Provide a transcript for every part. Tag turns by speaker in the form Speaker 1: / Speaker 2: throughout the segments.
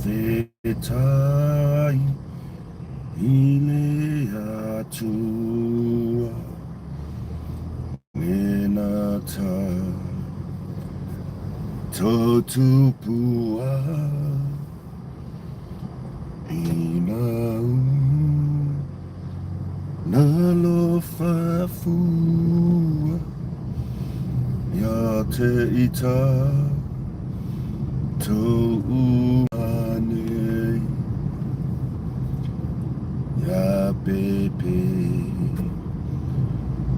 Speaker 1: whawhetai ile atua mena ta totupua inau nalo fafua ya te ita to ane ya pepe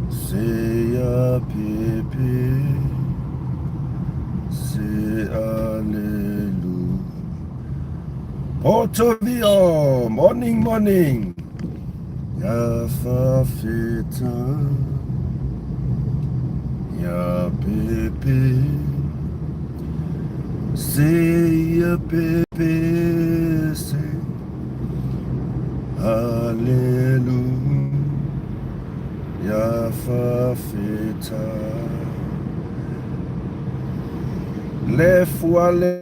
Speaker 1: se ya pepe se alelu Portovio morning ya fafeta ya pepe say a pepe say hallelujah fafeta le fuale.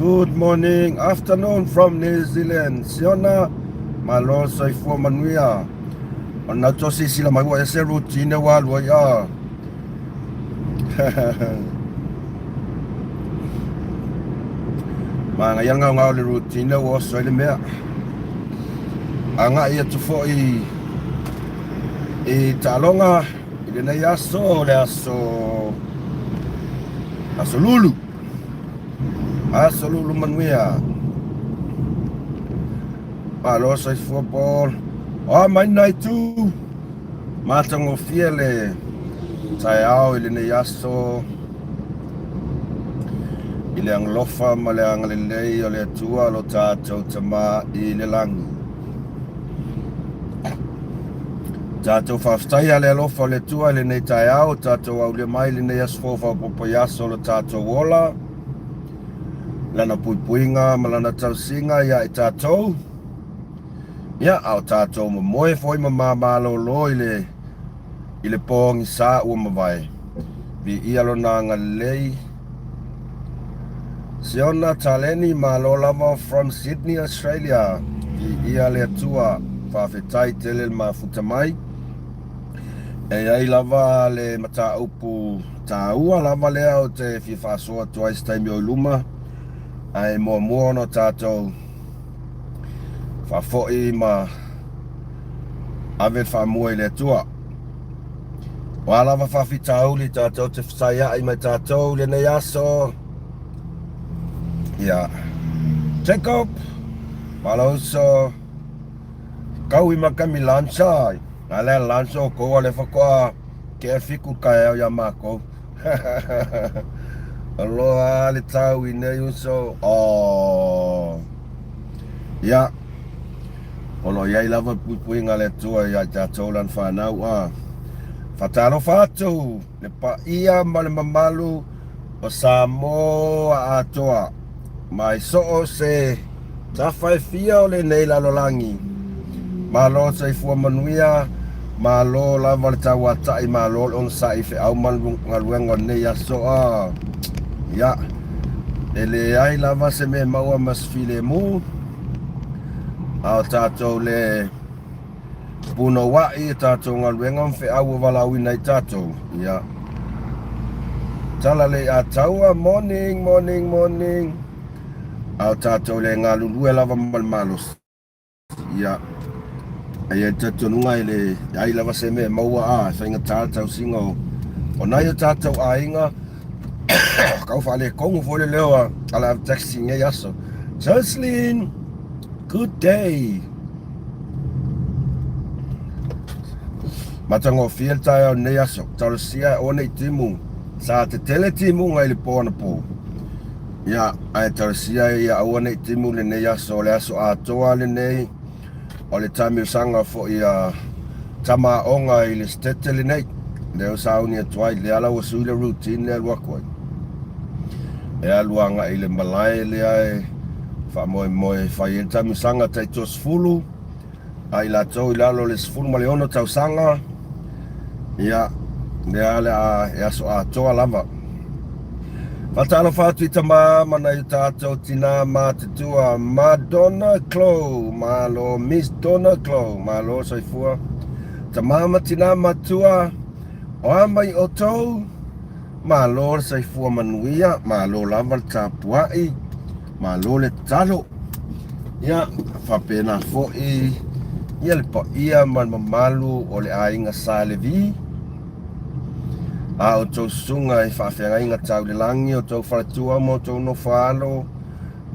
Speaker 1: Good morning, afternoon from New Zealand. Siona malo soy fu manuia. Ona tosi sila mai wa ese routine wa lo ya. Manga yanga ngau le routine wa so le mea. Anga ia tu fo i talonga ile na yaso le aso lulu. Aso lulu manuia. Malo soy football. Oh, my night too. Matango fiele. Tai au ile ne yaso. Ile ang lofa male ang lelei ole tua lo tato tama ile langi. Tato faftai ale lofa le tua ile ne tai au tato au le mai ile ne yaso fa popo yaso lo tato wola. Lana puipuinga malana tausinga ya tato. Ya au tato mo moe foi mama lo ile pong sa o mavai bi ialo na ngalei Siona taleni malolama from Sydney, Australia bi iale tua whawhetai tele mafutamai e ai lava le mata upu taua lava lea o te whiwhasoa twice time o luma ai mua no tato whawhoi ma ave whamua le tua. Wala wa whawhitau li tātou te whaia ai mai tātou le nei aso. Ia. Jacob. Wala uso. Kau ima kami lansa. Ngale lansa o koa le whakoa. Ke whiku kai au ya mako. Aloha le tau i nei uso. Oh. Ia. Olo iai lava pui ngale tua ia tātou lan whanau Fatalo fatu le pa ia male mamalu o Samoa atoa mai so se tafai fia o le nei lalolangi malo se fu manuia malo la valta wata i malo on sa i fe au malu ngaluengo nei aso ya ele ai lava se me maua mas file mu au tato le puno wa i tato ngaluenga fe au walau i nei tato ya tala le ataua morning au tato le ngalulue lava malmalus ya ai tato nunga ile ai lava se me maua fa inga tato singo o nai tato ainga kau fale kongu fole lewa ala taxi nge yaso Jocelyn, good day. Matango fiel tayo ne yaso tarusia o nei timu sa te tele timu ngai le pona po ya ai tarusia ya o nei timu le ne yaso le aso atoa le nei o le tami sanga fo ia tama onga i le stete le nei le o sauni atuai le ala o sui le routine le wakoi e aluanga i le malai le ai fa moe fa i le tami sanga taitos fulu ai la tau i lalo le sfulu maleono tau sanga ya le ale a so a toa lava Fatalo fatu itama mana utato tina matutua Madonna Clo malo Miss Donna Clo malo soifua tamama tina matua oamai otou malo soifua manuia malo laval tapuai malo le talo ya fapena foi ia le pa ia man mamalu o le ainga salevi a o tau sunga i whawhianga inga tau le langi o tau wharatua mo tau no whalo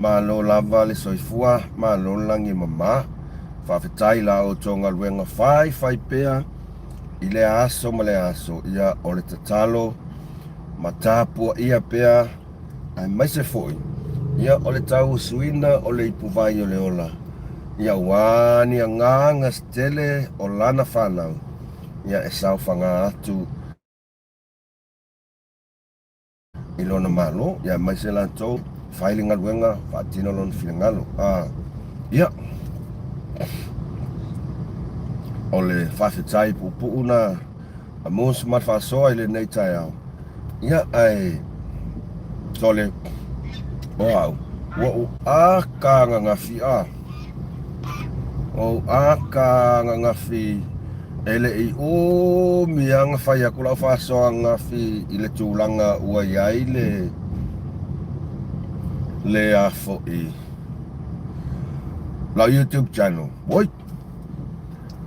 Speaker 1: ma lo lava le soifua ma lo langi mama whawhetai la o tau ngā ruenga whai pea i le aso ma le aso ia o le tatalo ma tāpua ia pea ai maise foi ia o le tau suina o le ipuvai o le ola ia wani a nganga stele o lana whanau ia e sau whanga atu ilona malo ya mai se lanto filing alwenga fatino lon filingalo ia ole fafitai pupu una MUSS Ma Le Fa'asoa ile nei tai au ia ai tole wow wo aka ngafi o aka ngafi ele i o mianga fai aku lau Fa'asoa ngafi ile tūlanga ua iai le a fo'i la YouTube channel oi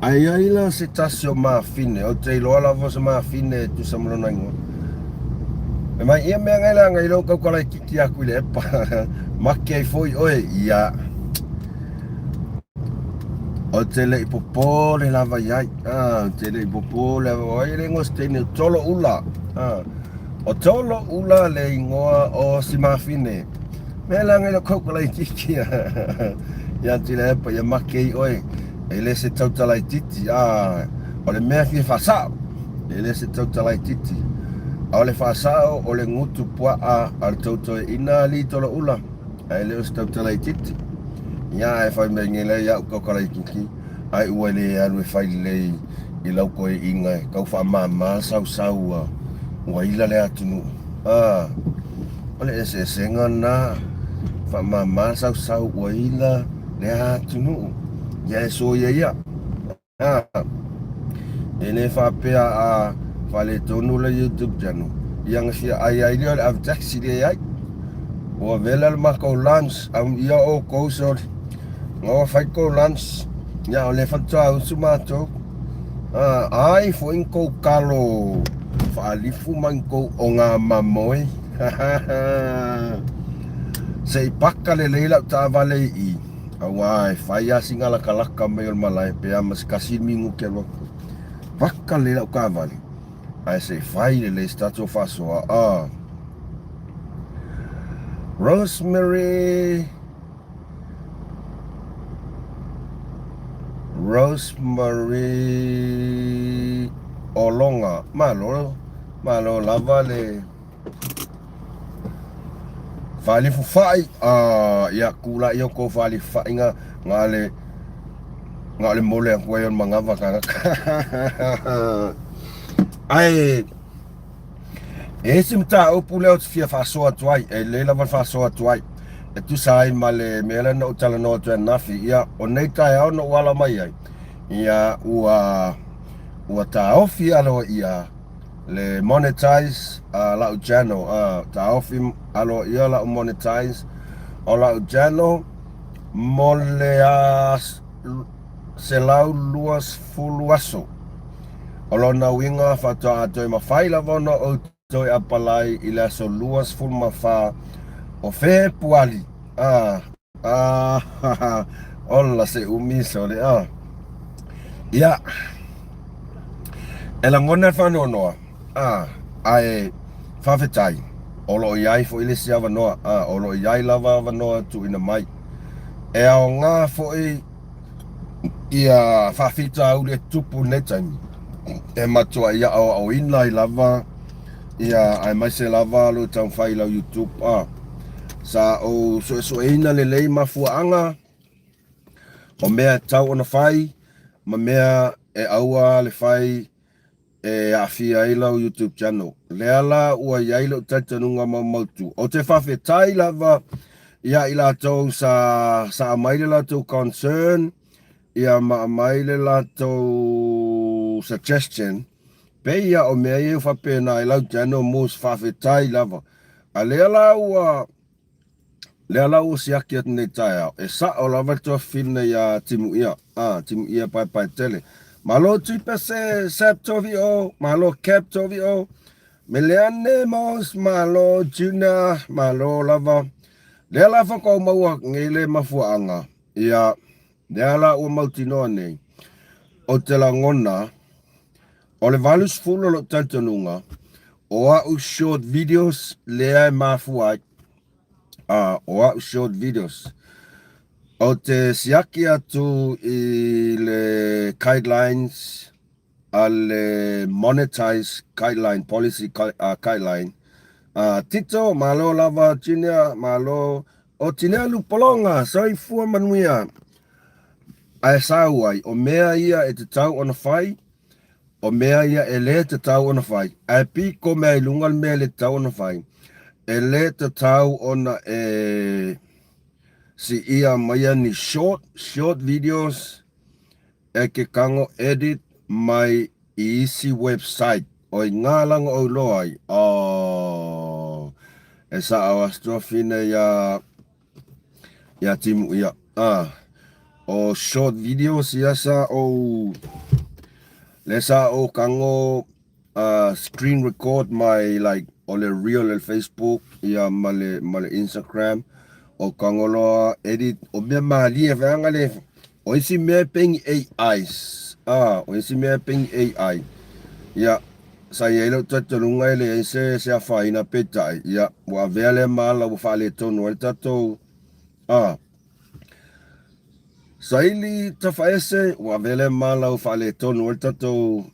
Speaker 1: ai la se tasio ma fine o te loa la vosa ma fine tu samlona ingo e mai ia mea ngai la ngai lo kau kalai kiki aku ile epa maki ai foi oe ia o te le ipopo le lava iai te le ipopo le oi le ngos tene tolo ula o tolo ula le ingoa o si ma fine mea la ngai lo kau kalai kiki ia te le epa ia maki ai oe e le se tautalai titi o le mea fie whasao e le se tautalai titi o le whasao o le ngutu pua a le tautoe ina li tolo ula e le o se tautalai titi ia e whai mei ngele ia ukau karai kiki ai ua le alu e whai lei i lau koe inga e kau wha mama sau ua ila le atunu o le ese senga na wha mama sau ua ila le atunu ia e so ia ele fa pea fale tonu le YouTube channel yang sia ai le av taxi le ai o vela ma ko lunch ia o ko so no fai ko lunch ia o le fata sumato ai fo in ko kalo fa ali fu man ko o nga mamoi sei pakka le leila ta vale i awai faya singala kalaka me malai pe amas kasi mingu ke lo pakka le ka vale ai sei fai le stato Fa'asoa Rosemary Olonga malo lava le fali fu fai ya kula yo ko fali fai ngale mole ko yon mangava ka ai esse mta o pule o fia Fa'asoa tuai e le lava Fa'asoa tuai e tu sai male mele no tala no tu nafi ya o nei tai au no wala mai ai ia ua ta ofi alo ia le monetize la channel ta ofi alo ia la monetize o la channel mole se lau luas fuluaso o lona winga fata atoe mawhai la vono o toi apalai i la so luas ful mawha o fe puali ola se umiso le ia e la ngona whanonoa ai whawhetai o lo iai fo ile si avanoa o lo iai lava avanoa tu ina mai e ao ngā fo ia whawhita au le tupu netani e matua ia au ina i lava ia ai mai se lava lo tau whai lau YouTube sa o so ina le lei mafuanga o mea tau ona whai ma mea e aua le whai afia ai lau YouTube channel. Lea la ua iai lau tatanunga mautu. O te whawhetai lava ia i lātou sa amaile lātou concern, ia amaile lātou suggestion, pe ia o mea iu whapena i lau channel mus whawhetai lava. A lea la ua siaki at nei tai au. E sa o lava tua whina ia timu ia. Timu ia pai tele. Malo tuipa se sap tovi o, malo cap tovi o. Meleane mos, malo juna, malo lava. Lea lava kau maua ngele mafuanga. Ia, lea la ua mautinoa nei. O te la ngona, o le valus fulo lo tantanunga, o au short videos lea mafuai. O au short videos. O te siaki atu i le guidelines, a le monetize guideline, policy guideline. Tito, malo lava tina, malo, o tina lupolonga, soi fua manuia. Ai sauai, o mea ia e te tau ona whai, o mea ia e le te tau ona whai. Ai piko mea i lungal mea le tau ona whai. E le te tau ona si ia maya ni short videos e ke kango edit mai i isi website o i ngā langa o loai. E sa awas trofine ya timu ia. O short videos ia sa o lesa o kango screen record my like o le real le Facebook ia male Instagram o kangoloa edit o mea mahali e vanga le o isi mea ping AIs o isi mea ping AI ia sa ia ilo tatalunga ele se a whaina petai ia wa vele mala wa whale tonu el tatou sa ili ta whaese wa vele mala wa whale tonu el tatou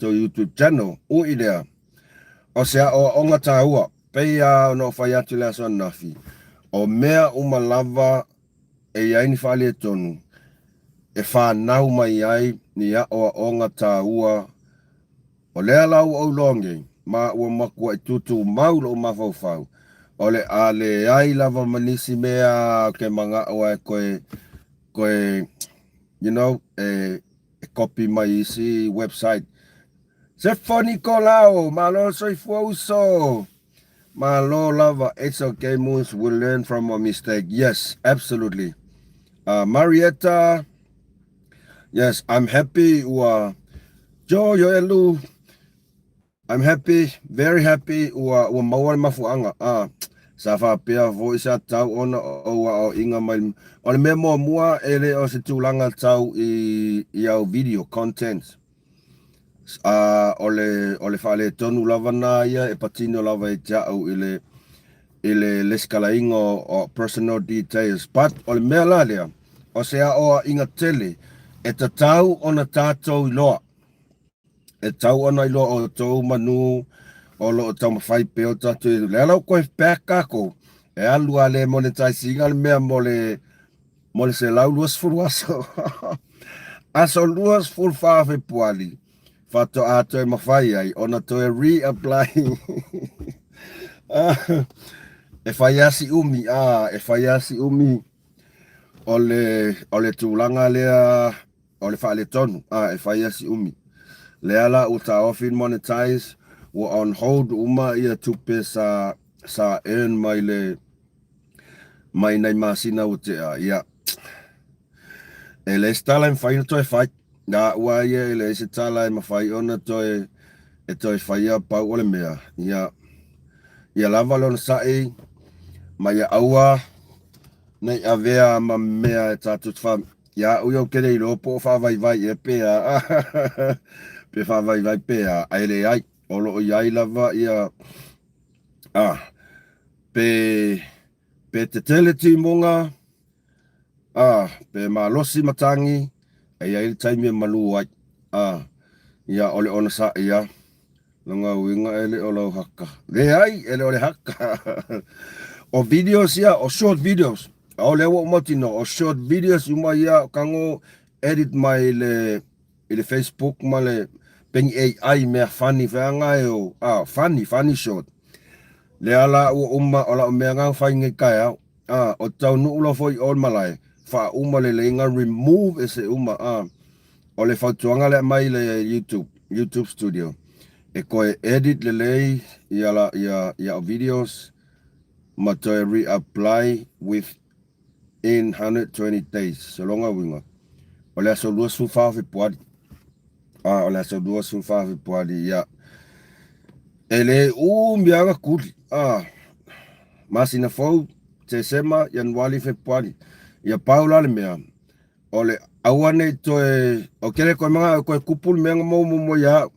Speaker 1: YouTube channel o idea o sea o onga taua pe no whaiatu le aso nafi o mea umalava e iai ni whale tonu e whanau mai ai ni a o onga taua o lea lau au longe ma ua makua i tutu mau lo mawhauwhau o le a le ai lava manisi mea ke manga o e koe you know copy mai isi website se funny ko lao malo soi fuauso malo lava it's okay moons will learn from a mistake yes absolutely Marietta yes I'm happy jo yo elu I'm happy very happy wa mawal mafuanga sa fa pia voice tau ona o inga mai o le memo mua ele o se tulanga tau i au video content o le fale tonu lava na ia e patino lava e jau ile leskalaingo o personal details but o le mea la lea o se a o inga tele e ta tau ona tātou iloa e tau ona iloa o tau manu o lo tau mawhai peo tātou i le alau koe pēkako e alua le monetizing al mea mo le se lau luas furuaso aso luas full whawhe puali fato ato e mawhai ai ona to e reapply e whaiasi umi e whaiasi umi o le tūlanga lea o le whaale tonu e whaiasi umi le ala o ta ofin monetize o on hold uma ia tupe sa earn mai nei masina o te ia e le stala in whaina toi whai na ua ia e le se tala e mawhai ona toi whaia pau o le mea ia lava lona sae mai aua nei avea ma mea e tātut wha ia uio kere i lopo whawai e pea pe whawai pea aere ai olo o iai lava ia pe te teleti monga pe malosi matangi e iai taimi malu ai ia ole ona sa ia longa winga ele olo haka le ai ele ole haka o videos ia o short videos o le wo motino o short videos uma ia kango edit mai le Facebook ma le peng AI mea funny whanga o funny shot le ala o ala mea ngā whainga kai au o tau nu ula foi ol malai fa le inga remove ese o le whautuanga le mai le YouTube studio e koe edit le ia videos ma toi reapply within 120 days so longa winga o le aso lua sulfa fi puadi o le aso lua sulfa fi puadi ia ele mianga kuli masina fou te sema Januari Februari ia paula le mea ole awane toe o kele ko mga ko kupul menga mo ya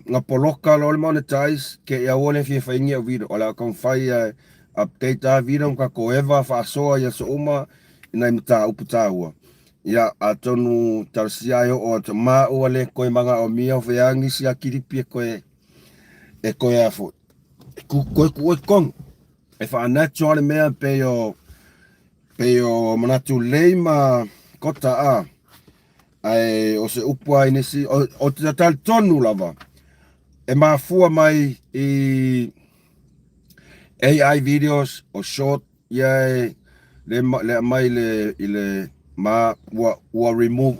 Speaker 1: nga poloka lo le monetize ke ya wole fi faingi video ola kon fai update a video ka ko eva fa so ya so ina mta uputa wa ya atonu tarsia yo o ma ole ko mga o mia fe angi si akiri pie ko e ko ya fo ko kon e fa natural me pe yo manatu leima kota ai o se upua inisi o te tal tonu lava e mafua mai i AI videos o short le mai le ma wa remove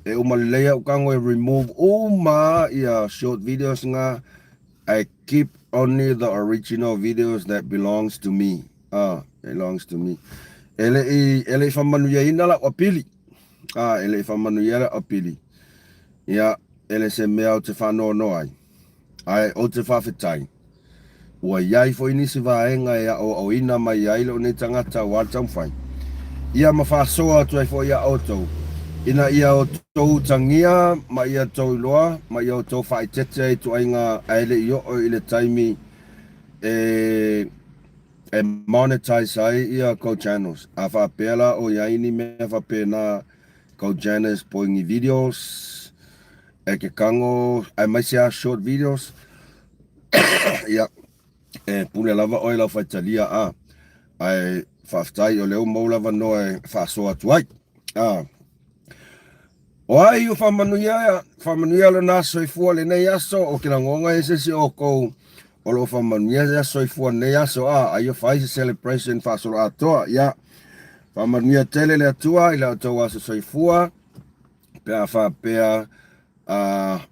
Speaker 1: e leia ukango remove short videos nga I keep only the original videos that belongs to me belongs to me ele famanu ya inala opili ele famanu ya opili ya ele se mea te whanau no ai o te whawhetai ua iai fo inisi vaenga ia o ina mai iai lo ne tangata watang whai ia ma whasoa tu ai fo ia auto ina ia o tau tangia ma ia tau loa ma ia o tau whaitete tu ainga aile i o ile taimi e monetize ai ia ko channels a whapela o iai ni mea whapena ko channels poingi videos e ke kango ai mai sea short videos ia pule lava oi la whaitalia ai whaftai o leo mau lava no e whasoa tuai o ai o whamanuia le naso i fua le nei aso o kina ngonga e sesi o kou o lo whamanuia le aso i fua nei aso ai o whaise celebration whasoa atoa ia whamanuia tele le atua i la atua aso so i fua pea whapea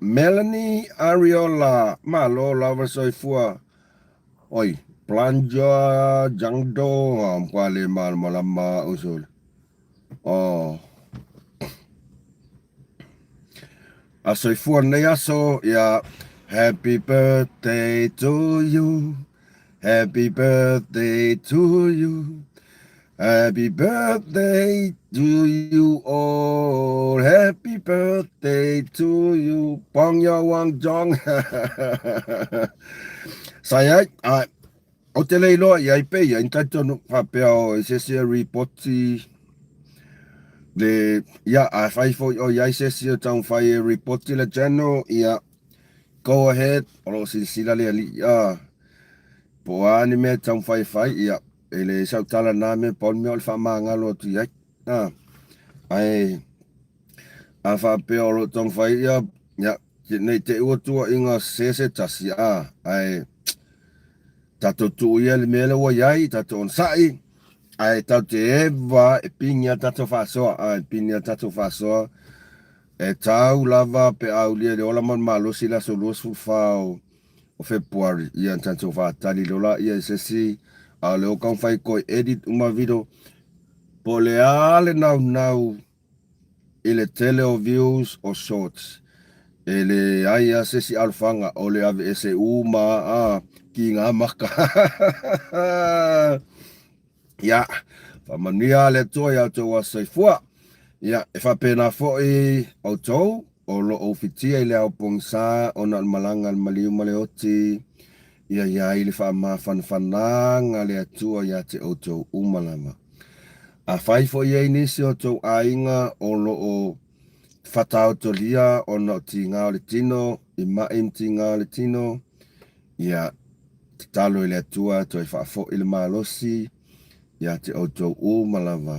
Speaker 1: Melanie Ariola malo lava so i fua oi planja jangdo kwale malama usul aso i fua nei aso ya happy birthday to you happy birthday to you happy birthday to you all happy birthday to you Pong ya wang jong saya o te leilo ia i pe ia intentonu papeo se reporti le ia a fai fo o ia se tau fai reporti le general ia go ahead o lo sila le ali po ani me tau fai ia ele sa tala na me pon me o fa manga lo tu ia ai a fa pe o lo tau fai ia nei te o tu inga se tasi ai tato tu ia le mele wa iai tato on sai ai tato eva e pinya tato fasoa pinya tato fasoa e tau lava pe au lia le ola man malo sila so lo su fao o Februari ia tato fa tali lola ia sesi a le o kan fai ko edit uma video po le ale nau ile tele o views o shorts ele ai sesi alfanga o le ave ese ki ngā maka ia whamania le toa ia toa saifua ia e whapena fo au tau o lo o fitia i le au pongsa o na malanga maliu maleoti ia i le whama whanwhananga le atua ia te o tau umalama a whai fo ia inisi o tau ainga o lo o whatau tolia o na ti ngā le tino i maim ti ngā le tino ia talo i le atua toi whaafo i le malosi ia te autou o malava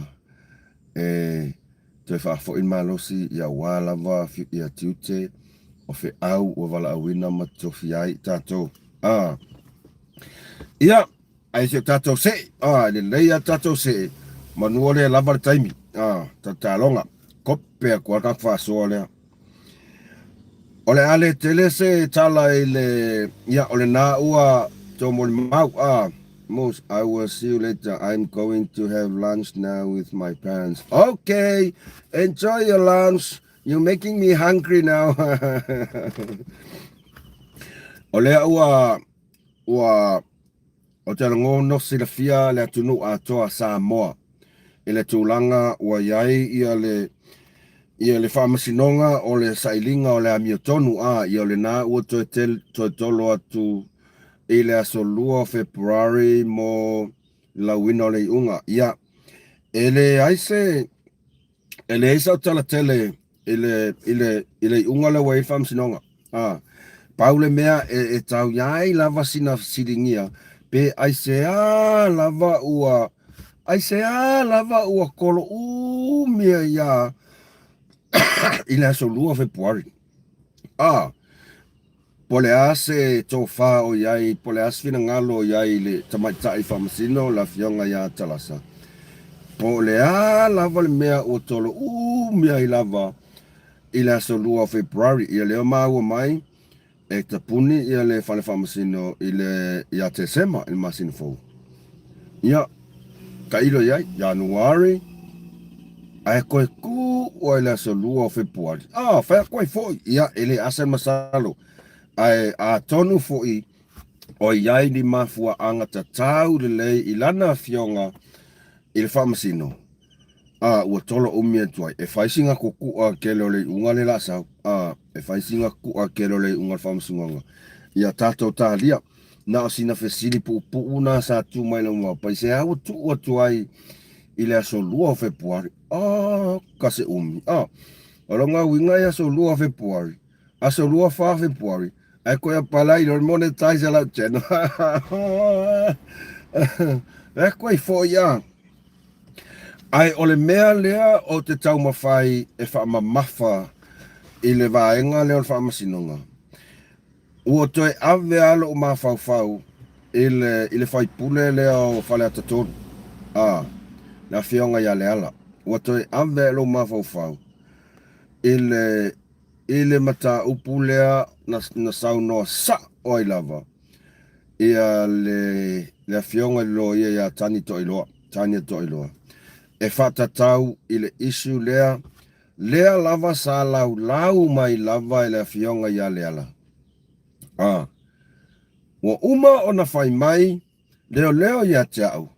Speaker 1: toi whaafo i le malosi ia wālava ia tiute o fe au o wala awina matofi ai tatou. Ia, ai se tatou se, le leia tatou se, manua le lava le taimi, tatalonga, kope a kua kak whasoa lea. Ole ale tele se tala ile, ia ole na ua to mo mau, Most, I will see you later. I'm going to have lunch now with my parents. Okay, enjoy your lunch. You're making me hungry now. Ole ua o te ngono sila fia le tunu atoa Samoa. Ele tūlanga ua iai ia le whamasinonga o le sailinga o le amiotonu ia le nā ua toi tolo atu i le asolua February mo lawina o le iunga. Ia, ele aise o tala tele ile iunga le wai whamasinonga. Paule mea e tau iai lava sina siringia pe aise lava ua kolo umia ia ile asolua February. Pole ase tofa o iai, pole ase fina ngalo o iai le tamaitai whamasino la fionga ia talasa. Pole lava le mea o tolo umia i lava ile asolua February. Ia leo maua mai e tapuni ia le whale whamasino ile ia te sema il masino fau. Ia, ka ilo iai, Januari, ai koe ku o ile asolua February. Whea koe foi, ia ele ase masalo. Ai a tonu foi o iai ni mafua anga tatau le lei ilana fionga il whamasino. Ua tolo umia tuai. E whaisinga kuku a kelo le unga le la sau. E whaisinga kuku a kelo le unga whamasungonga. Ia tatou talia. Na o sina fesili pu una sa tu mai la mua. Pai se hau tu ua tuai ile aso lua o Februari. Kase umi. Alonga winga ia aso lua o Februari. Aso lua fa Februari. Ai koe palai lor monetize la channel. E koe fo ia. Ai ole mea lea o te tau mawhai e whaamamafa i le vaenga leo le whaamasinonga. Ua toi ave alo o mawhau i le whaipule lea o whale atatonu. Na fionga ia le ala. Ua toi ave alo o mawhau i le mata upu lea na saunoa sa o i lava. Ia le fionga lo ia tani to iloa. Tani to iloa. E whatatau i le isu lea lava sa lau mai lava i le fionga ia le ala. Ua uma o na whai mai, leo ia te au.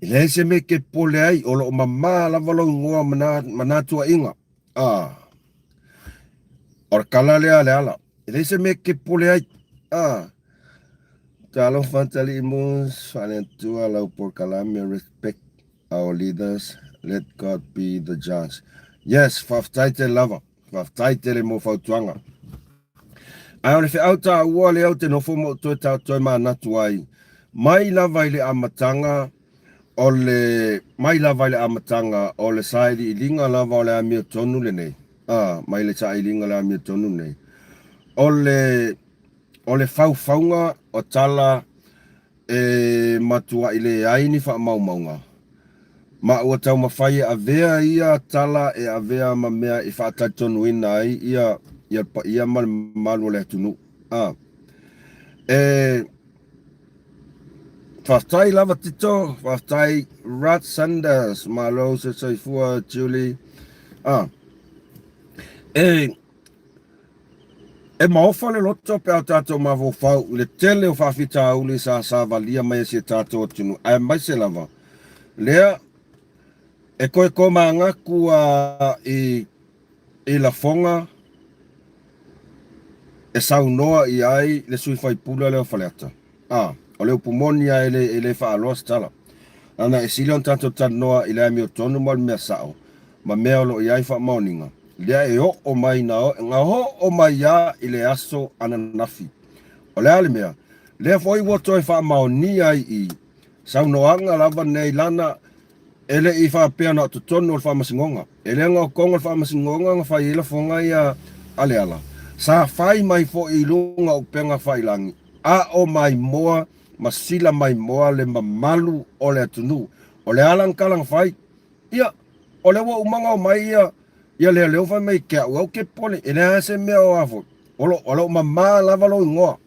Speaker 1: I le se me ke pole ai, o lo mamā lava lo ngoa manatua inga. Or kala lea le ala. I le se me ke pole ai. Talo fantali imus, whanentua lau por kalamia respect our leaders, let God be the judge. Yes, whaftaite lava, whaftaite le mo whautuanga. Ai ole whi auta ua le au te nofo mo toi maa natu ai. Mai lava i le amatanga, o le sairi i linga lava o le amia tonu le nei. Mai le sairi i linga le amia tonu nei. O le whauwhaunga o tala matua i le aini wha maunga. Ma ua tau mawhai a vea ia tala e a vea ma mea i whaataitonu ina ai ia malu le tunu. Whaftai lava tito, whaftai Rat Sanders, malo se soifua Julie. E maofa le loto pe au tato ma whau le tele o whawhita uli sa valia mai si tato tunu. Ai mai se lava. Lea, e koe koma ngaku i la fonga e saunoa i ai le sui whai pula leo whaleata. O leo pumoni ai le whaaloa stala. Ana e silion tato tanoa i le ami o tonu mal mea sao. Ma mea lo i ai wha maoninga. Lea e o mai nao, ngā o mai ia i le aso ananafi. O lea le mea, lea foi woto e wha maoni ai i saunoanga lava nei lana ele i wha pia na tu tonu o wha masingonga. Ele ngā konga o wha masingonga ngā wha ila fonga ia ale ala. Sa fai mai fo I lunga o penga fai langi. A o mai moa, masila mai moa le mamalu o le atunu. O le alang kalang fai. Ia, o le wa umanga o mai ia le leo fai mai kia ua ke pole. E le se mea o afo. Olo mama lava lo ingoa.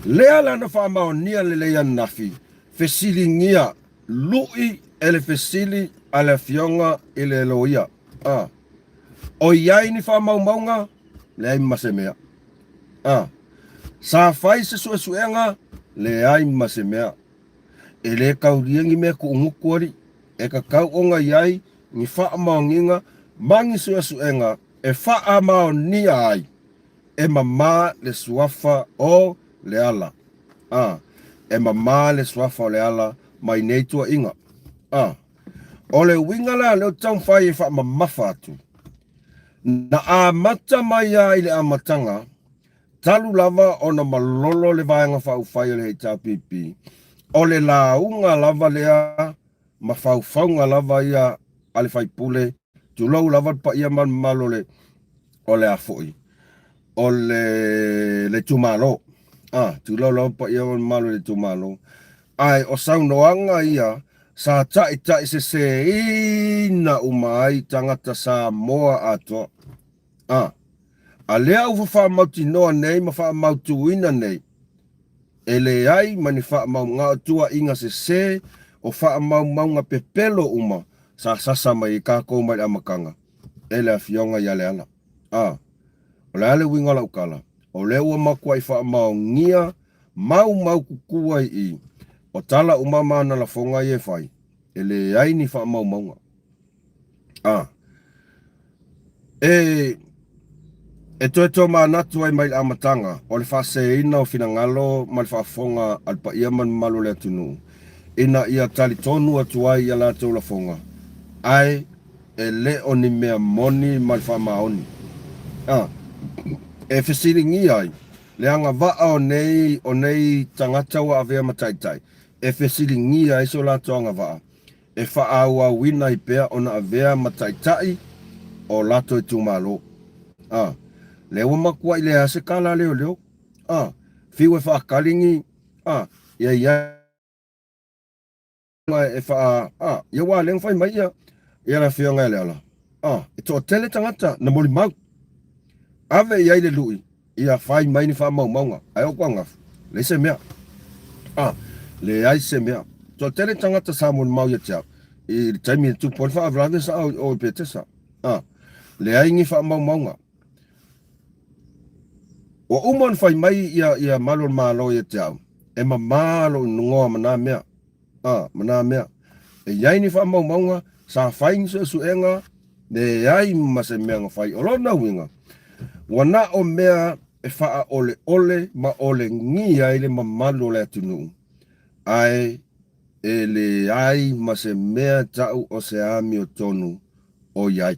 Speaker 1: Lea lana wha mao nia le leia nafi. Fesili ngia lui ele fesili ale fionga ele loia. O iai ni wha mau maunga le ai masemea. Sa fai se suenga le ai masemea. E le kauriangi mea ku ungukuari. E ka kau onga iai ni wha mao nginga mangi suenga e wha mao nia ai. E mama le suafa o le ala. E mama le suafa o le ala mai nei tua inga. O le wingala leo tau whai e wha mamafa atu. Na a mata mai a ile a matanga, talu lava o na malolo le vaenga whau whai o le hei tau pipi. O le launga lava lea, ma whau whaunga lava ia ale whai pule, tu lau lava pa ia man malole o le afoi. O le tumalo. Tu lau lava pa ia man malo le tumalo. Ai o saunoanga ia, sa tai se ina umai tangata sa moa ato. A lea ufa wha mauti noa nei, ma wha mautu ina nei. E le ai, mani wha mau ngā tua inga se, o wha mau ngā pepelo uma, sa sasa mai ka kou mai amakanga. E le fionga ia le ala. O le ale winga lau kala. O le ua makua I wha mau ngia, mau kukua I. O tala umama na la fonga I e whai. E le ai ni wha mau maunga. E to manatu ai mai amatanga. O le wha se ina o fina ngalo, ma le wha fonga alpa ia man malo le atunu. Ina ia tali tonu atuai ia la tau la fonga. Ai, e le o ni mea moni ma le wha maoni. E fesiri ngi ai. Le anga vaa o nei tangata wa avea mataitai. E fesiri ngi ai so la tau anga vaa. E wha aua wina I pea ona avea mataitai o lato I tumalo. Lewa makua I le ase kala leo. Fiwe wha kalingi. Ia e wha ia wā leng whai mai ia la whionga le ala. E tō tele tangata na mori mau. Ave ia le lui. Ia whai mai ni wha mau maunga. Ai o kwa ngafu. Le se mea. Le ai se mea. Tō tele tangata sa mori mau ia tiao. I taimi e tupo le wha avrave sa o petesa. Le ai ngi wha mau maunga. O umon whai mai ia malo malo ia tiao. E ma malo nungoa mana mea. Mana mea. E iai ni wha mau maunga, sa whaing suenga, ne iai mase mea nga whai. Olo na winga. Wana o mea e wha ole, ma ole ngi ai le ma malo le atunu. Ai, e le ai mase mea tau o se ami o tonu o iai.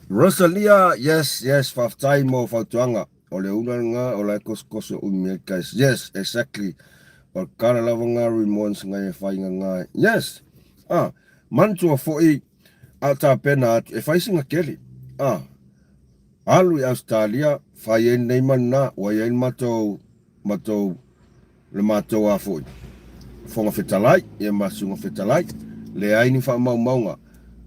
Speaker 1: Rosalia, yes, whaftai mo whautuanga. O le unanga, o le koskoso umekais. Yes, exactly. O kara lava ngā remons ngai e whainga ngai. Yes. Mantua fo'i ata pena atu. E whaisinga keli. Alu I Australia, whai e nei mana, wa e matou le matou a fo'i. Fonga whetalai, e masunga whetalai. Le aini wha mau maunga.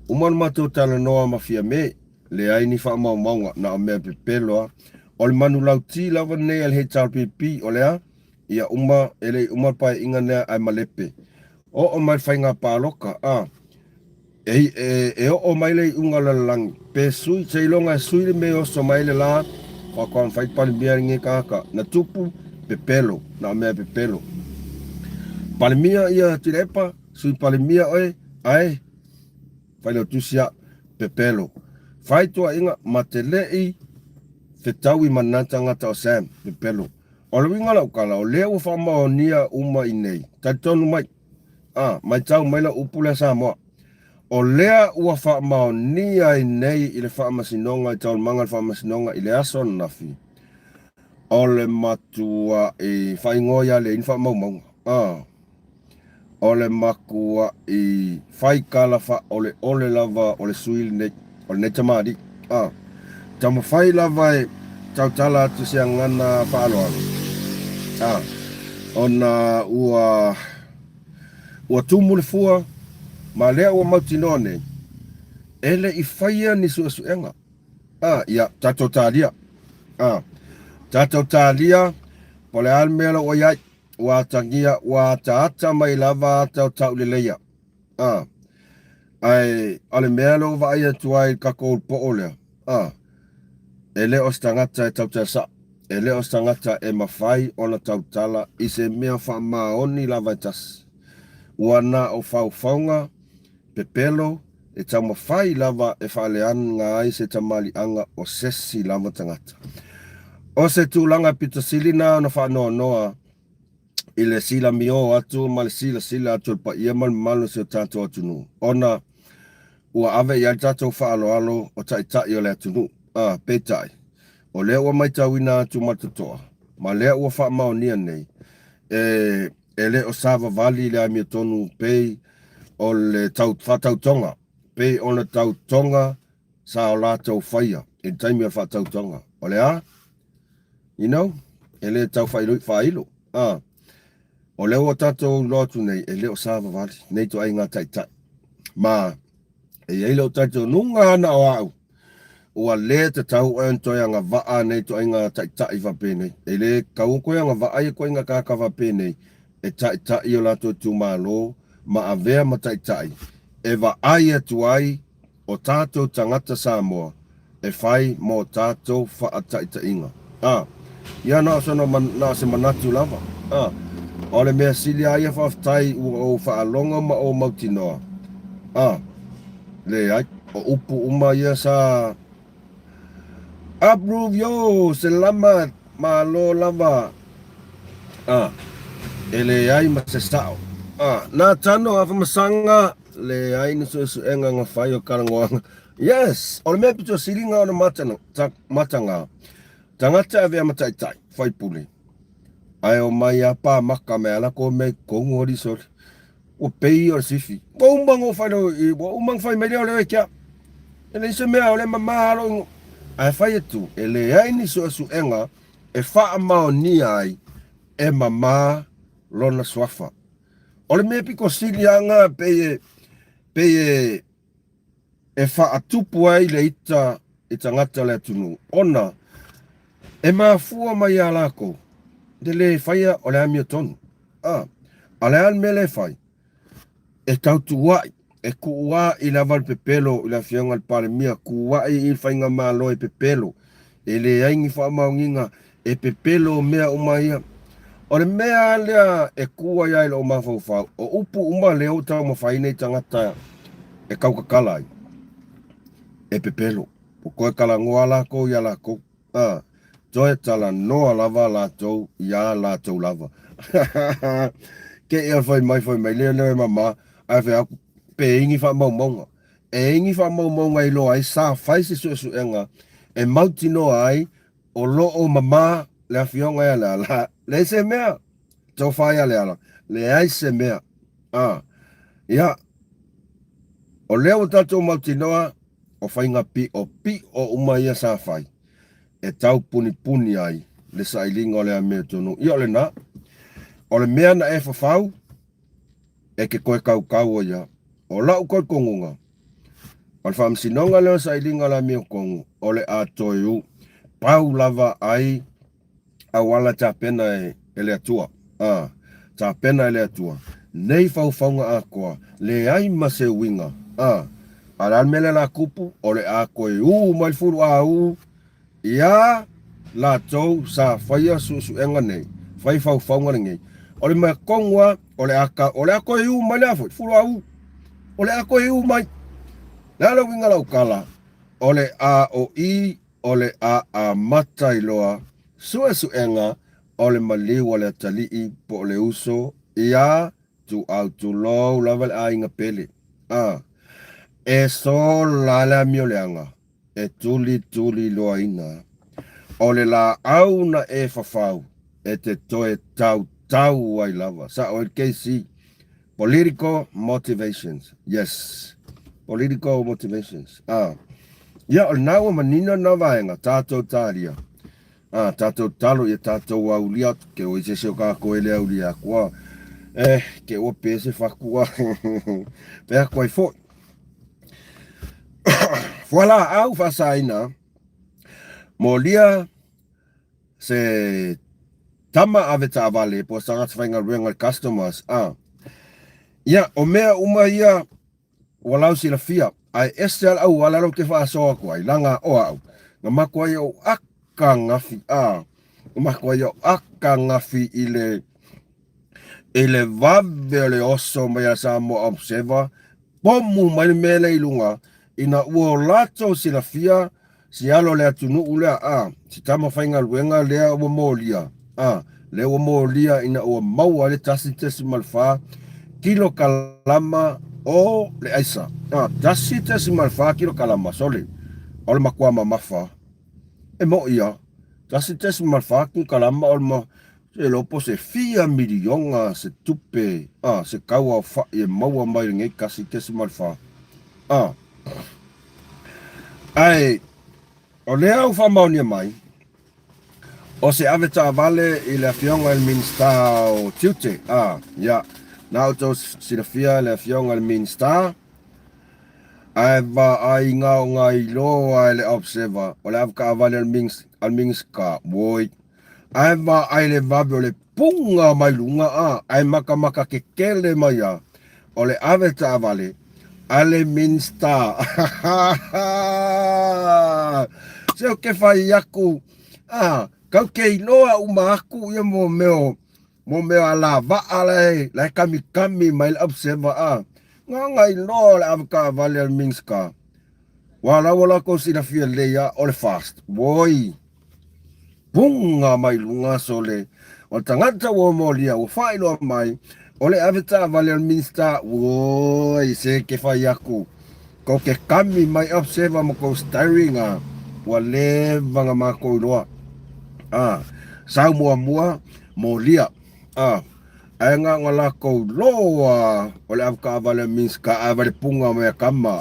Speaker 1: Umana matou tala noa mafia me. Le aini wha mau maunga na o mea pepeloa. O le manu lauti lava nei al he talpipi o lea. Ia ele pai inga nea ai malepe. O mai whainga pāloka. E o mai le unga lalangi. Pe sui, te ilonga e sui le me o so mai le la. Whakoan whai pali mea ringe kaka. Na tupu pepelo. Na mea pepelo. Pali mia ia tirepa. Sui pali mia oe. Ai. Whai leo tusia pepelo. Whai tua inga matelei. Whetaui manata ngata o Sam. Pepelo. O le winga lau kala, o lea ua whamao nia uma I nei. Taitonu mai. Mai tau mai la upule sa moa. O lea ua whamao nia I nei I le whamasinonga, I tau manga le whamasinonga I le aso nafi. O le matua I whaingoia le in whamau maunga. O le makua I whaikala wha o le ole lava o le suili nei. O le nei tamari. Tama fai lava e tau tala atu sia ngana whaaloalo. Ona ua tumule fua, ma lea ua mautinoa nei. Ele I whaia ni suenga. Ia, tatou tālia. Tatou tālia, pole almela o iai, wa tangia, wa taata mai lava tau leleia. Ai, ale mea lo va ia tuai kako po olea. Ele o stangata e tau tasa. Ele o stangata e mawhai ona tau tala I se mea wha maoni lava tas. Wana o whaunga, pepelo, e tau mawhai lava e whaalean ngā ai se tamali anga o sesi lava tangata. O se tūlanga pita silina na whanoa noa I le sila mio atu ma le sila atu pa ia malu se tātou atunu. Ona ua ave ia tātou whaaloalo o tai o le atunu. Peitai. O lea ua mai tauina atu matatoa. Ma lea ua wha maonia nei. E le o Sava Valley le amia tonu pei o le whatautonga. Pei o le tautonga sa o lātou whaia. E taimi a whatautonga. O lea? You know? E le tau whailo. O lea ua tātou lotu nei. E le o Sava Valley. Nei to ai ngā tai. Ma e eile o tātou nunga ana o au. Ua le te tau e toi anga waa nei to inga tai whapene. E le kau koe anga waa e koe inga kaka whapene. E tai o lato tu malo ma a vea ma tai. E wa ai e tuai o tātou tangata Samoa. E whai mo tātou wha tai inga. Ia na sono na se manatu lava. O le mea sili ai e whaftai o whaalonga ma o mautinoa. Le ai o upu uma ia sa approve yo, selamat, malo lava. Ele ai masesao. Na tano afa masanga, le ai nisu enga nga whai o karangoanga. Yes, o le mea pito silinga o na matanga. Tangata ave amatai, whai puli. Ai o mai apa maka me ala ko me kongu hori sori. O pei o sifi. Wa umang o whai no, wa umang whai mele o le kia. Ele se mea o le mamahalo ai whai tu, e le ai ni enga, e wha mao ni ai, e mama lona swafa. O le mea piko silianga e wha atupu ai le ita ngata le tunu. Ona, e mafua mai a lako, de le whaia o le amia tonu. A le an me le whai, e tautu wai. E kuua I lava pepelo I la fianga al pale mia kuua I whainga malo e pepelo e le aingi wha maunginga e pepelo mea umaia o le mea lea e kuua ia ilo mawhau o upu uma leo tau mawhainei tangata e kaukakala e pepelo o koe kala ngoa lako ia lako toe tala noa lava latou ia latou lava ke ia whai mai leo mama ai whai aku pe ingi wha maumaunga. E ingi wha maumaunga I loa ai sa whai se suenga e mauti noa ai o lo o mama le awhionga ia le ala. Le se mea. Tau whai ale ala. Le ai se mea. Ia. O leo tatou mauti noa o whainga pi o uma ia sa whai. E tau puni ai le sailinga o le a mea tonu. Ia o le na. O le mea na e whawhau e ke koe kau o ia. O lau koe kongunga. O le whamsinonga leo sa ilinga la meo kongu. O le a toiu. Pau lava ai. A wala ta pena e le atua. Ta pena e le atua. Nei whaunga a koa. Le ai ma se winga. Aran mele la kupu. O le a koe mai furu a Ia. La tau sa whaia susu enga nei. Whai whaunga ngei. O le mai kongua. O le a koe mai le afu. Furu a O le a koe mai. Nala winga lau kala. O le a o I. O le a matai loa. Suenga. O le maliu o le talii. Po le uso. Ia. Tu au tu low. Lava a inga pele. E so lala mio leanga. E tuli loa ina. O le la au na e fafau. E te toe tau ai lava. Sa o el KC. Political motivations. Yes. Political motivations. Ia o nau manina na vaenga tātou tāria. Tātou talo ia tātou aulia ke o ise seo kā koe le aulia kua. Ke o pese whakua. Pea koe fo. Whala au whasaina. Mo lia se tama ave ta vale po sangat whainga ruenga customers. Ia o mea uma ia walau sila fia. Ai estel au walalo ke whaasoa koe. Langa o au. Nga makua ia o aka ngafi Nga makua ia o aka ngafi ile vave ole oso mai sa mo observer. Pomu mai mele ilunga. Ina uo lato sila fia. Si alo lea tunu ulea si tama whainga ruenga lea ua molia. Lea ua molia ina ua maua le tasi tesi malfa. Kilo kalama o le aisa. Tasi tesi malfa kilo kalama sole. Ole makua mamafa. E mo ia. Tasi tesi malfa kilo kalama ole ma. Se lopo se fia milionga se tupe. Se kaua fa e maua mai ngei kasi tesi malfa. Ai. O lea u whamaunia mai, o se aveta vale i le fionga il minsta o tiute. Ia, na auto sinafia le fionga il minsta, ai va ai ngau ngai loa le observer, o le avka vale al minska, woi. Ai va ai le vabe o le punga mai lunga, ai maka ke kele mai o le aveta vale, ale minsta. Seo ke whai aku, kau ke iloa uma aku ia mo meo ala vaa lai kami mai le observer ngai loa le avka vale al minska. Wala ko sina fia leia o le fast. Woi, punga mai lunga sole. O tangata wo mo lia, o whai loa mai, o le aveta vale al minsta. Woi, se ke whai aku. Ko ke kami mai observer mo ko styring wale vanga mako loa. Sau mua mo lia. Ai ngala ko loa. Ole avka vale minska avale punga mai kama.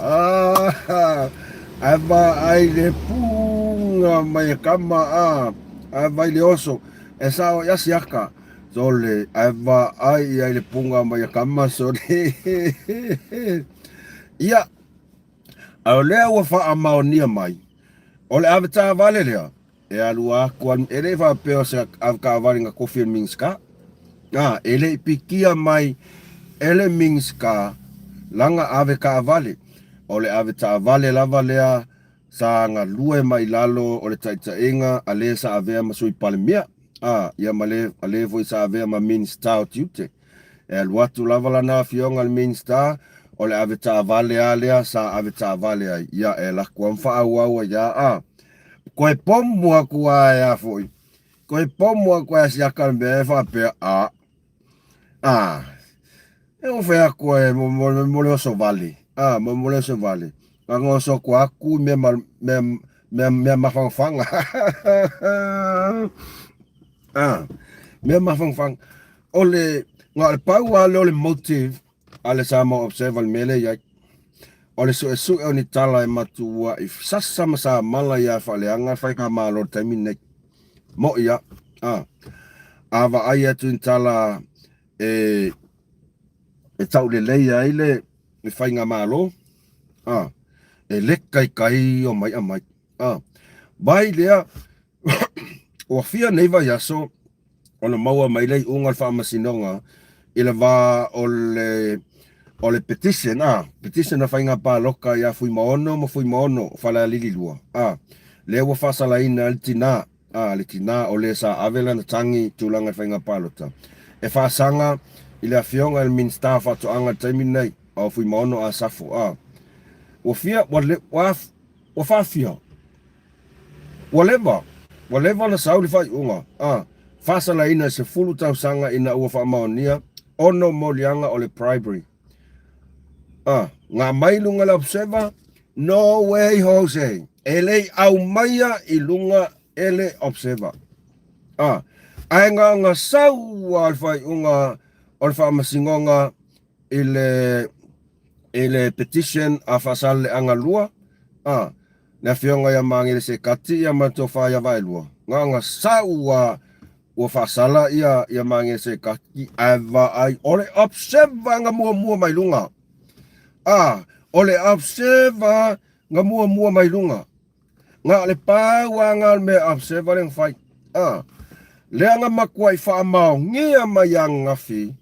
Speaker 1: Ava ai le punga mai kama. Ava le oso. Sao yasiaka. Sole ava ai le punga mai kama sole. Ia. Ole wa fa amaonia mai. Ole aveta vale lea. E alua kuan ele va peo se avka vale nga kofi minska. Ele pikia mai ele minska langa aveka vale. Ole aveta vale lava lea sa nga lue mai lalo ole taitaenga ale sa avea masui palemia. Ia male ale voi sa avea ma minsta o tiute. E alua tu lava lana fionga al minsta. Ole aveta vale alea sa aveta vale ai. Ia e la kuan fa au ia koe pomu aku ai foi. Koe pomu aku ai siaka me fa pe e o fe aku e mo le so vale. Mo le so vale. Ngo so ko aku me mafang. Me mafang. Ole ngal pau ale motive ale sama observe al mele ya. Ole su ni tala e matua if sasa masa mala ya faleanga fai ka malo taimine mo ia ava ai atu tala e tau le leia ile e fai nga malo e lekai o mai amai vai lea o fia neiva yaso ona maua mai lei unga fa masinonga ila va ole petition petition na fainga pa loka ya fui maono fala lili lua le wa fa sala ina litina ole sa avela na tangi tulanga fainga pa lota e fa sanga ile afionga el min staff to anga terminate o fui maono a safo o fia wa fa fia whatever na sauli fa unga fa sala ina se fulu tau sanga ina ua fa maonia ono molianga ole bribery nga mai lunga la observer no way Jose ele au maya ilunga ele observer ai nga sau alfa alfa masingonga ele petition afasal anga lua na fionga ya mangile se kati ya matofa ya vailua nga saua o fasala ia mangile se kati ava ai ole observa nga mua mai lunga ole observa nga mua mai lunga nga le pa wa nga me observa leng fai le nga makwai fa mau ngia mayang ngafi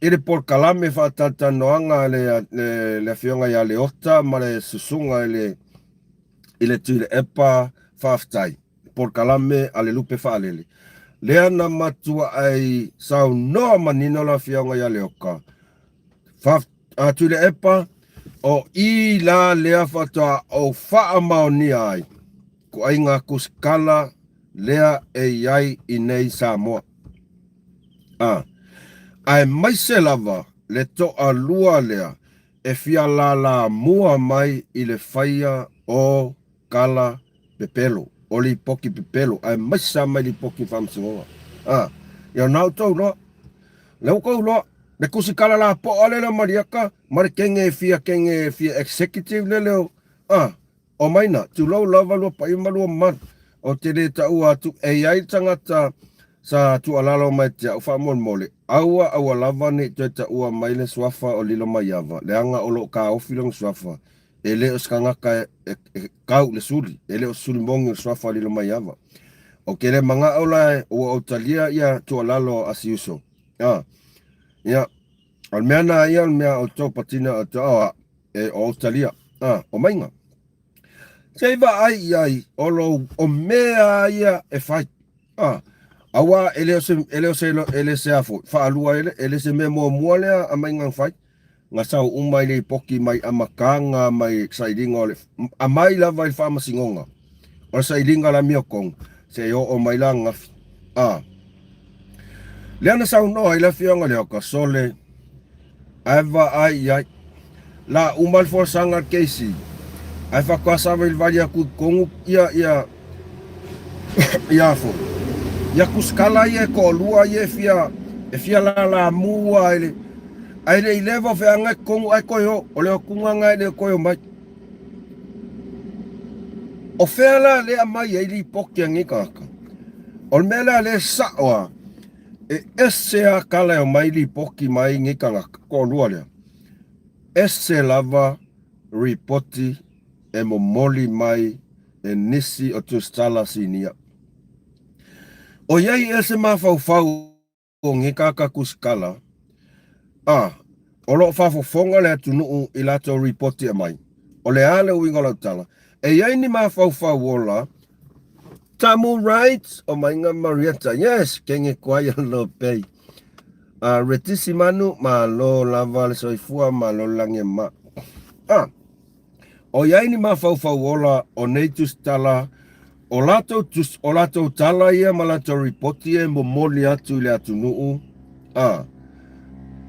Speaker 1: ele por kalame fa tata noanga le fionga ya le ota ma le susunga ele tule epa faftai por kalame ale lupe fa alele le na matua ai sau no manino la fionga ya le oka faf tule epa o i la lea fata o fa mau ni ai ko ai nga kuskala lea e ai inei Samoa ai mai se lava le to a lua lea e fia la mua mai i le faia o kala pepelo o li poki pepelo ai mai sa mai li poki famsingoa ia nau tau no leu kou lo le kusikala la po ale la mariaka mari kenge fia executive le leo o maina tu lau lava lua pa ima lua man o te le ta ua tu e ai tangata sa tu alalo mai te au wha mole aua lava ni te ta ua mai le swafa o lilo mai ava le anga o lo ka ofilong swafa e le o skangaka kau le suri e le o suri mongi o swafa lilo mai ava o ke le manga ola o autalia ia tu alalo asiuso ia almeana ia almea o tō patina o tō e o autalia o mainga Seiva ai o mea ia e fai awa ele se afo fa alua ele se me mo moale a mai ngang fai nga sau umai le poki mai amakanga mai sailinga ole a mai la vai fa masingonga o sailinga la miokong se o mai la nga le ana sau no ai la fionga le ka sole ava ai la umal for sanga keisi ai fa kwasa vai valia ku kongu ia fo ia kuskala ia ko lua ia fia la mua ele ai le leva fe anga kongu ai koyo o le kunga ngai le koyo mai o fela le mai ai li poki ngi kaka o mela le sawa esse a kala o mai li poki mai ngi kaka ko lua le esse lava reporti e mo moli mai e nisi o tu stala sinia o yai ese mafau o ngi kaka kuskala o lo fafofonga le atunu i lato reporti e mai o le ale uingola tala e yai ni mafau ola tamu rights o mainga Marietta yes kenge kwaya lo pei retisi manu ma lo lava le soifua ma lo lange ma o yai ni mafau ola o neitus tala o lato tala ia ma lato reporti e mo moli atu le atunu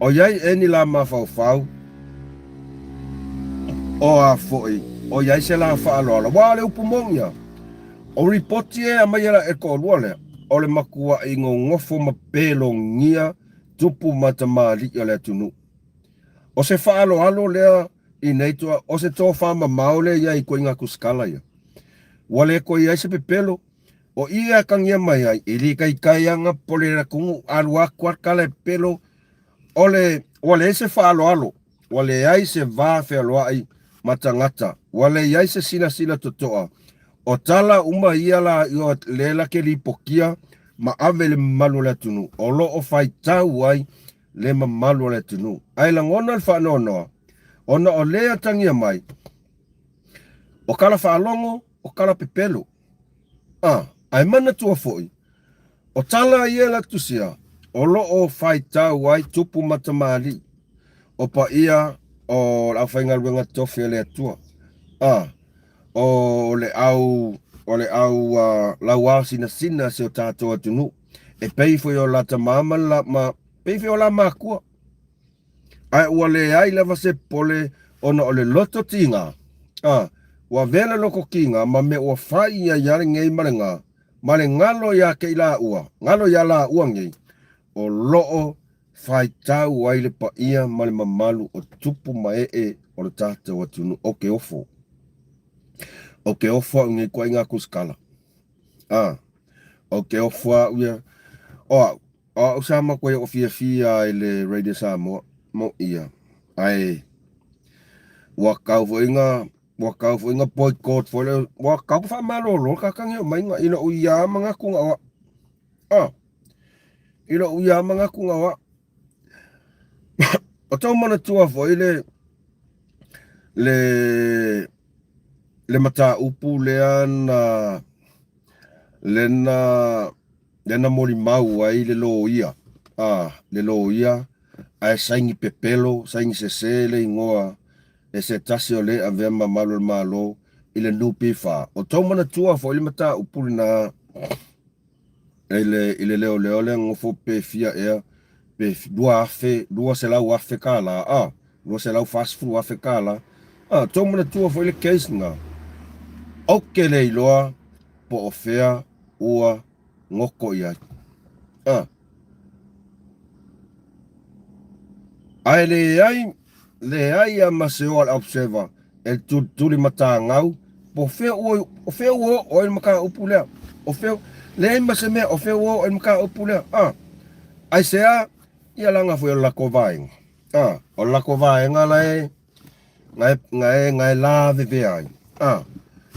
Speaker 1: o yai eni la mafau o a foi o yai se la fa alo wale upumongia o reporti e amayala e ko wale o le makua ingo ngofo ma pelo ngia tupu matamali ya le atunu o se fa alo lea i neitua o se to fa ma maule ya i koinga kuskala ia wale ko ia se pepelo o ia kangia mai ai ili kai anga pole la kungu alua kwar kala pelo ole wale se fa alo wale ai se va fe alo ai matangata wale ai se sina totoa o tala uma ia la yo lela ke li pokia ma avele malu la tunu o lo o fai tau ai le ma malu la tunu ai la ngona fa no ona o lea tangia mai o kala fa longo o kala pepelo ai mana tua foi o tala ia la tusia o lo o fai tau ai tupu matamali o pa ia o la fainga wenga tofi le tua o le au la wa sina se o tato atunu e pei foi o la tamama la ma pei foi o la makua ai wale ai leva se pole ona o le loto tinga wa vela loko kinga ma me o fai ya yare ngei marenga male ngalo ya ke ila ua ngalo ya la ua ngei o loo fai tau ai le pa ia male mamalu o tupu mae o le tato atunu o ke ofo o ke ofo ngi ko inga kuskala o ke ofo ia o sama ko o fia ile radio Samoa mo ia ai wa kau fo inga boycott fo le wa kau fa malolo ka kang mai nga ina uya mga kunga ina uya mga kunga o tau mana tua fo ile le mata upu leana lena mori mau ai le lo ia le lo ia ai saingi pepelo saingi sesele ingoa e se tasi o le avea malo ile nupi fa o tau mana tua fo ile mata upu na ile leo le ngofo pe fia ea pe dua se lau afe kala dua se lau fast food afe kala tau mana tua fo ile case nga au ke le iloa po ofea ua ngoko ia ai le ai a maseo al observer el tuli mata ngau po fe o el maka upulea o fe le maseme o fe o el maka upulea ai sea ia langa foi la covaing o la covaing ala ngai la ve ai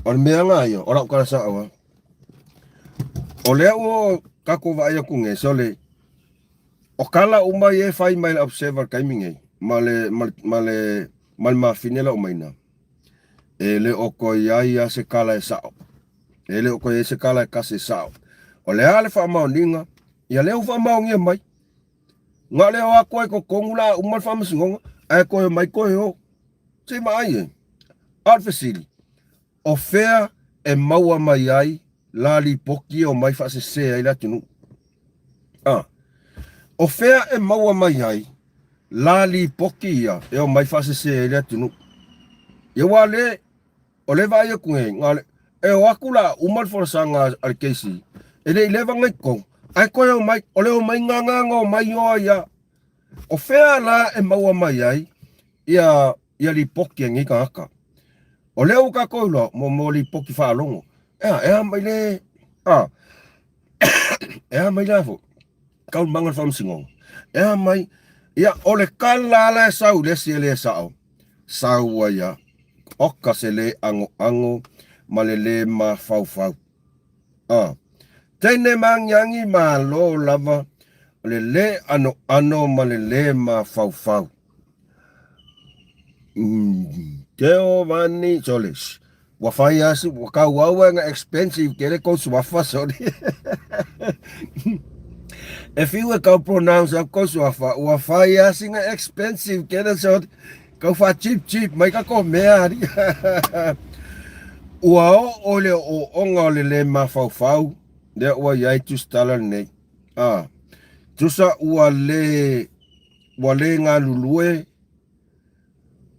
Speaker 1: o me nga yo o la ka sa o le o ka ko va ya kunge sole o kala uma ye fai mai observer kai minge male ma finela o maina ele o ko ya se kala e sao ele o ko ye se kala ka se sao o le ale fa ma ninga ya le fa ma nge mai nga le o ko kongula uma fa msingo ai ko mai ko ho se mai alfesili o fea e maua mai ai lali poki o mai fa se ai la tunu o fea e maua mai ai lali poki ia e o mai fa se ai la tunu ye wale o le vai ku ngale e o akula umal for sanga al kesi ele leva ngai ko ai ko o le o mai nganga ngo mai o ia o fea la e maua mai ai ia li poki ngi ka aka o leo ka koilo mo li poki fa longo mai le mai la fo ka mangal fam singo mai ia ole kala la sau le si le sao wa ya okka se le ango malele ma fau tene manyangi ma lo lava le ano malele ma fau Teo vani soles. Wafai asi waka wawa nga expensive kere ko swafa soli. If you can pronounce of course wafai asi nga expensive kere so ko fa cheap mai ka ko meari. Wow ole o onga le ma fau de wa yai tu stalar ne. Tusa wale nga lulue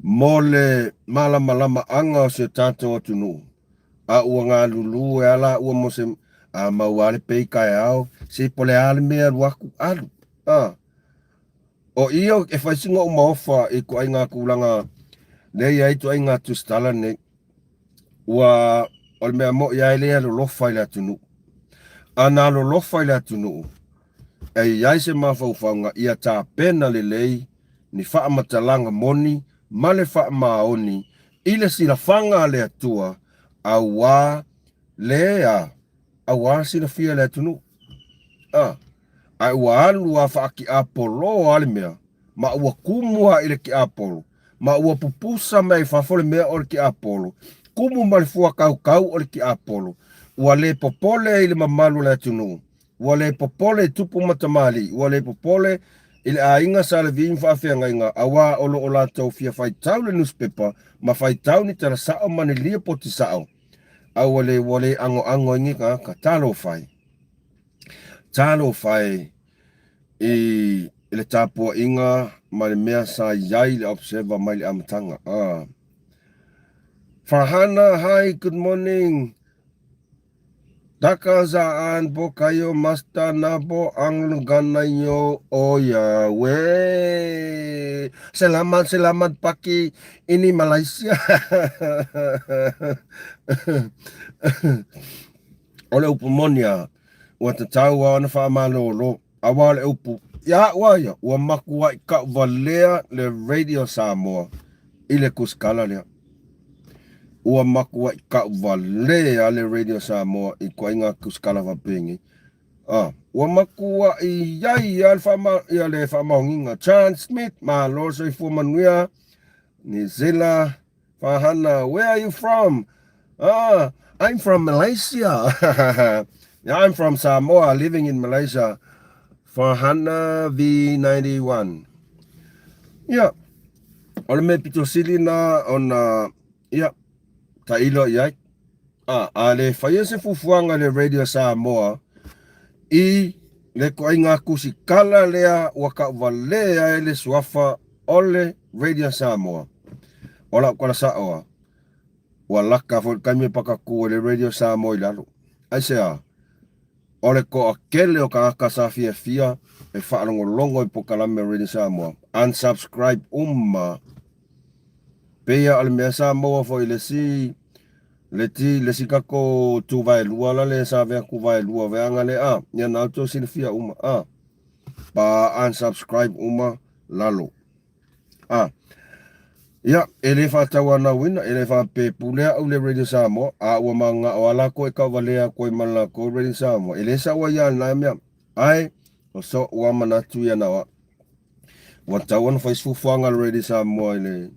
Speaker 1: mole malama anga se tato tunu ua ngā lulu ala ua mo se mauale pei kai au se pole ale mea waku alu o iyo e whaisinga o maofa e ko ai ngā kulanga nei ai tu ai ngā tustala ne ua o le mea mo iai lea lo lofa ila tunu ana lo lofa ila tunu e iai se mawhauwhaunga ia tā pena le lei ni wha amatalanga moni male fa maoni ile sila fanga le atua awa sila fia le tunu ai wa alu wa fa ki apolo ale mea ma ua kumua ile ki apolo ma ua pupusa mai fa fole mea o ki apolo kumu mal fua kau o ki apolo wa le popole ile mamalu le tunu wa le popole tupu matamali wa le popole ile ainga sale vin fa fe nga awa olo ola tau fia fai tau le newspaper ma fai tau ni tara sao mani lia poti sao awale wale ango ngi ka talo fai ile tapo inga mani mea sa yai le observer mai le amatanga Farhana, hi, good morning. Takazaan po kayo masta na po ang luganay nyo, o Yahweh. Salamat paki ini Malaysia. Ole upu monia, watatawa na whaamalolo, awale upu, ya waya, wa makua ka valea le radio Samoa, ile kuskala lea. Ua makua ka valea le radio Samoa, I kwa inga kuskala vapengi. Ua makua I yai alfama, ia le whamaunginga, transmit, ma loso I fumanuia, ni zila, Fahana, where are you from? I'm from Malaysia. Yeah, I'm from Samoa, living in Malaysia. Fahana V91. Yeah. Ole me pito silina on yeah. Tailo yai. Ale fayese fufuanga le radio Samoa. I le koinga kusikala lea waka valea ele swafa ole radio Samoa. Ola kwa saoa. Walaka fo kami pakaku le radio Samoa lalo. Aisea. Ole ko akele o kakasa fia e whaalongolongo I pokalame radio Samoa. Unsubscribe Pea ale mea Samoa fo le si kako tu vai lua la le sa vea ku vai lua veanga le nia nauto silfia pa unsubscribe lalo. Ya, ele whatawana wina, ele whape pulea au le radio Samoa, ua manga o ala koe kavalea koe mana ko radio Samoa. Ele sa wa ya na mea, ai, o so ua manatu ya nawa. Watawan whaisfufuanga radio Samoa ele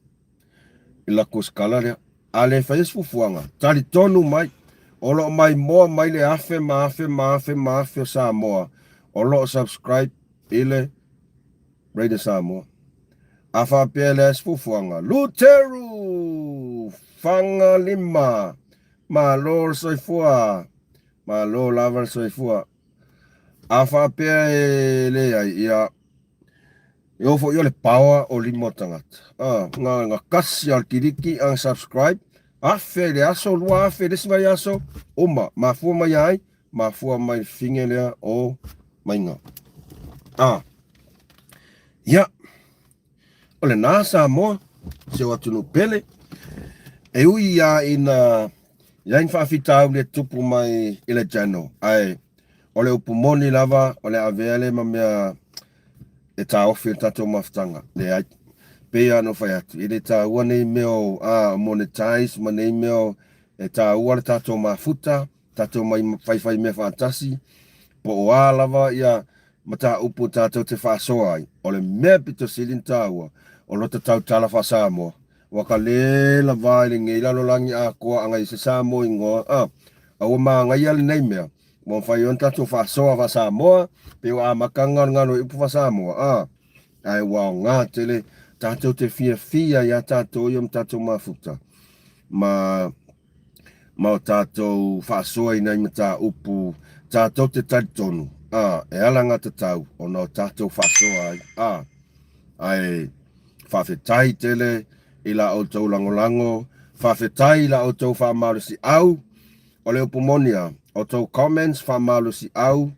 Speaker 1: ila kuskala lea. Ale whaisfufuanga, tali tonu mai, olo mai moa mai le afe o Samoa. Olo subscribe ile radio Samoa. Afa PLS fufuanga Luteru Fanga lima Malor soifua Malor lavar soifua Afa PLS ya Yo le power o limo tangat nga kasi al kiriki ang subscribe Afe le aso lua afe desma yaso mafua mayai mafua mai fingelea o mainga ya Ole na Samoa, se watu no pele. E ui ya ina whaafitau le tupu mai ile jano. Ai, ole upu moni lava, ole aveale ma mea e ta ofi tato maftanga. Le ai, pea no whai atu. Ile ta ua nei meo monetize, ma nei meo e ta ua le tato mafuta, tato mai whai mea whaatasi. Po oa lava ia mata upu tato te whaasoa ai. Ole mea pito silin taua. O lota tau tala wha Samoa. Waka le la vai le ngei lalo langi a koa anga I se Samoa ingoa. Awa maa ngai ali nei mea. Mo whai on tatu wha soa wha Samoa. Peo a makanga ngano ipu wha Samoa. Ai wao ngā tele. Tato te fia ya tato iom tato mafuta. Ma o tato wha soa inai mata upu. Tato te taritonu. E alanga te tau. O no tato wha soa ai. Ai whawhetai tele I la o tau langolango, whawhetai la o tau whamaru si au, o leo pomonia, o tau comments whamaru si au,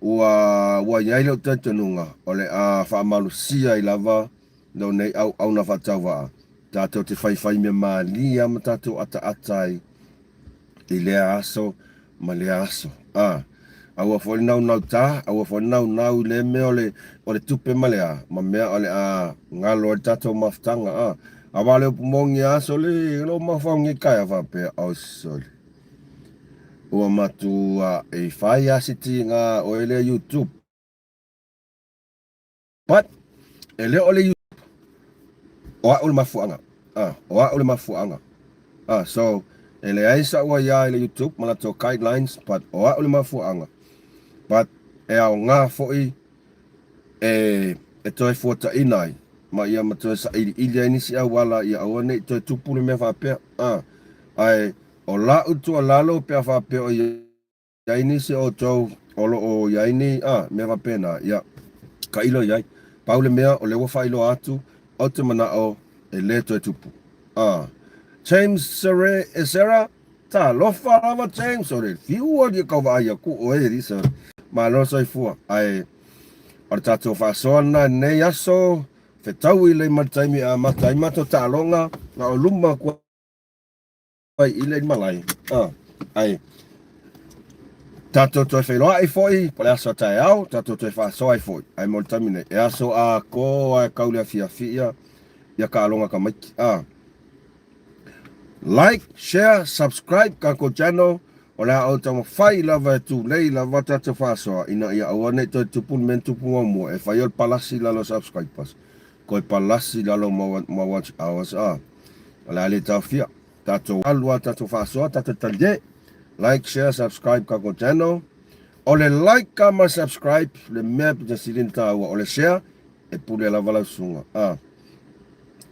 Speaker 1: ua iaile o taitanunga, o le a whamaru sia I lava, no nei au na whatawa, tātou te whaiwhai me maalia ma tātou ata-atai, I lea aso, ma lea aso, Aua fo nau tā, aua fo nau le me o le tupe malea, ma mea o le ngalo o tatou maftanga, awa le upumongi aso le, lo mafongi kaya whape au soli. Ua matu e whai asiti ngā o ele YouTube. But, ele o le YouTube, oa ule mafuanga, oa ule mafuanga. So, ele aisa ua ia ele YouTube, malato guidelines, but oa ule mafuanga. But e au ngā foi e toi fuata inai. Ma ia matoe sa ili inisi au wala ia au ane toi tupule me whapea. Ai o la utu a lalo pia whapea o ia inisi o tau olo o ia ini me whapea na ia ka ilo iai. Paule mea o lewa whailo atu o te mana o e le toi tupu. James Sere Esera Ta lo fa lava James o le fiu o di ka va ia ku o e risa. Ma lo soi fu ai o tato fa so na ne aso fe tau i le mataimi a mataima to talonga na o luma ku ai i le malai. Ai tato to fe lo ai foi pa aso tai au tato to fa so ai foi. Ai mo tamine e aso a ko a kaula fia fia ya ka longa ka mai. Like, share, subscribe ka ko channel o la o tamo fai lava tu lei lava tato fasoa ina ia awane to tupun men tupu mo e fai ol palasi la lo subscribers ko palasi la lo ma watch hours ala le tafia tato alwa tato fasoa tato talje like share subscribe ka ko channel o le like ka ma subscribe le map de silinta o le share e pule la vala sunga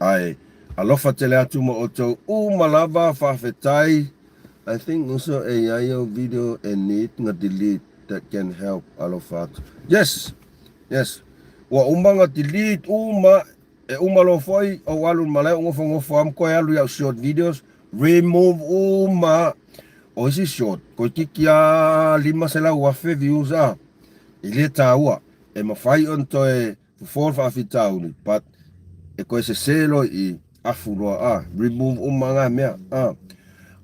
Speaker 1: ai alofa tele atu mo oto malava whawhetai. I think also a yayo video and need nga delete that can help alofa atu. Yes. Wa nga delete lo foi o walun malai ngofo am ko alu ya short videos remove o isi short ko kikia lima sela wafe views ile taua e mafai on to e for fa fitauni but e koe se selo i afuroa remove nga mea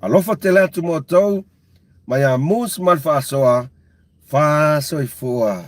Speaker 1: alofa te lea tu mo tau mai a MUSS ma le fa'asoa fa soi fua